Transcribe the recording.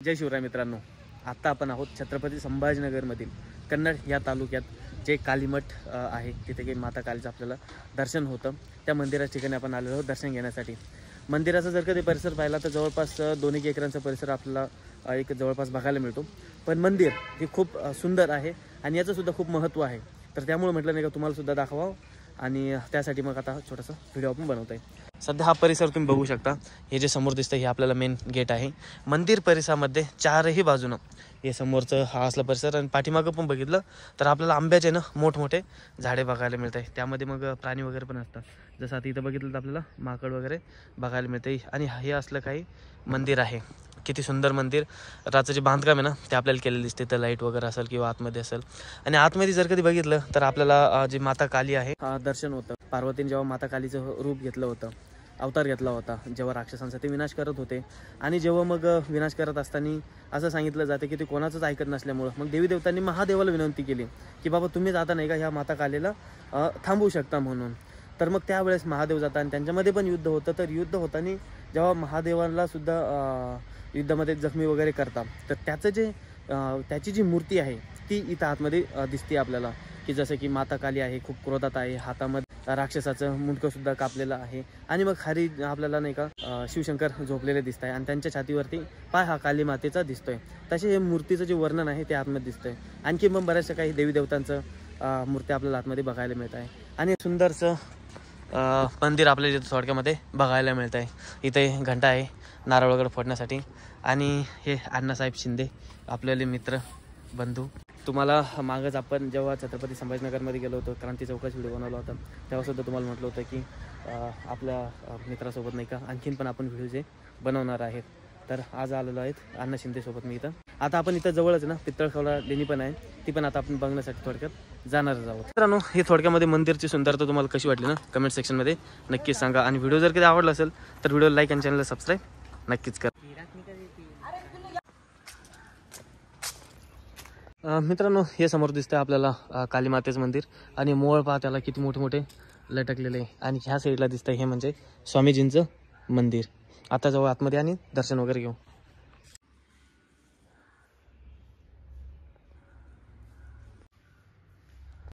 जय शिवराय मित्रांनो, आता आपण आहोत छत्रपती संभाजीनगरमधील कन्नड या तालुक्यात जे कालीमठ आहे, तिथे काही माता कालीचं आपल्याला दर्शन होतं. त्या मंदिराच्या ठिकाणी आपण आलेलो आहोत दर्शन घेण्यासाठी. मंदिराचा जर कधी परिसर पाहिला तर जवळपास 2-1 एकरांचा परिसर आपल्याला एक जवळपास बघायला मिळतो. पण मंदिर हे खूप सुंदर आहे आणि याचं सुद्धा खूप महत्त्व आहे. तर त्यामुळे म्हटलं नाही का तुम्हाला सुद्धा दाखवावं आणि त्यासाठी मग आता छोटासा व्हिडिओ आपण बनवत आहे. सध्या हा परिसर तुम्ही बघू शकता. हे जे समोर दिसतं हे आपल्याला मेन गेट आहे. मंदिर परिसरामध्ये चारही बाजूनं हे समोरचं हा असला परिसर आणि पाठीमागं पण बघितलं तर आपल्याला आंब्याचे ना मोठमोठे झाडे बघायला मिळत आहे. त्यामध्ये मग प्राणी वगैरे पण असतात. जसं आता इथं बघितलं तर आपल्याला माकड वगैरे बघायला मिळते. आणि हे असलं काही मंदिर आहे. किती सुंदर मंदिर. राचं जे बांधकाम आहे ना ते आपल्याला केलेलं दिसते. तर लाईट वगैरे असेल किंवा आतमध्ये असेल. आणि आतमध्ये जर कधी बघितलं तर आपल्याला जी माता काली आहे दर्शन होतं. पार्वतीने जेव्हा माता कालीचं रूप घेतलं होतं, अवतार घेतला होता, जेव्हा राक्षसांचा ते विनाश करत होते. आणि जेव्हा मग विनाश करत असताना असं सांगितलं जाते की ते कोणाचंच ऐकत नसल्यामुळं मग देवी देवतांनी महादेवाला विनंती केली की बाबा तुम्हीच आता नाही का ह्या माता कालीला थांबवू शकता म्हणून. तर मग त्यावेळेस महादेव जातात आणि त्यांच्यामध्ये पण युद्ध होतं. तर युद्ध होताना जेव्हा महादेवाला सुद्धा युद्धामध्ये जखमी वगैरे करतात तर त्याची जी मूर्ती आहे ती इथं आतमध्ये दिसते आपल्याला. की जसं की माता काली आहे, खूप क्रोधात आहे, हातामध्ये राक्षसाचं मुंडकं सुद्धा कापलेलं आहे. आणि मग खाली आपल्याला नाही का शिवशंकर झोपलेले दिसत आहे आणि त्यांच्या छातीवरती पाय हा काली मातेचा दिसतोय. तसे हे मूर्तीचं जे वर्णन आहे ते आतमध्ये दिसतंय. आणखी मग बऱ्याचशा काही देवी देवतांचं मूर्ती आपल्याला आतमध्ये बघायला मिळत आहे. आणि सुंदरचं मंदिर आपल्याला थोडक्यामध्ये बघायला मिळत आहे. इथे घंटा आहे नारळ वगैरे फोडण्यासाठी. आणि हे अण्णासाहेब शिंदे आपल्याले मित्र बंधू. तुम्हाला मागच आपण जेव्हा छत्रपती संभाजीनगरमध्ये गेलो होतो क्रांती चौकाचा व्हिडिओ बनवला होता तेव्हासुद्धा तुम्हाला म्हटलं होतं की आपल्या मित्रासोबत नाही का आणखीन पण आपण व्हिडिओ जे बनवणार आहेत. तर आज आलेलो आहेत अण्णा शिंदेसोबत मी इथं. आता आपण इथं जवळच ना पित्तळखोला लेणी पण आहे, ती पण आता आपण बघण्यासाठी थोडक्यात जाणारच आहोत. मित्रांनो, हे थोडक्यामध्ये मंदिरची सुंदरता तुम्हाला कशी वाटली ना कमेंट सेक्शनमध्ये नक्कीच सांगा. आणि व्हिडिओ जर कधी आवडला असेल तर व्हिडिओ लाईक आणि चॅनलला सबस्क्राईब नक्कीच करा. मित्रांनो, हे समोर दिसतं आपल्याला काली मातेचं मंदिर. आणि मोळ पहा त्याला किती मोठे मोठे लटकलेले आहे. आणि ह्या साईडला दिसतंय हे म्हणजे स्वामीजींचं मंदिर. आता जाऊ आतमध्ये आणि दर्शन वगैरे घेऊ.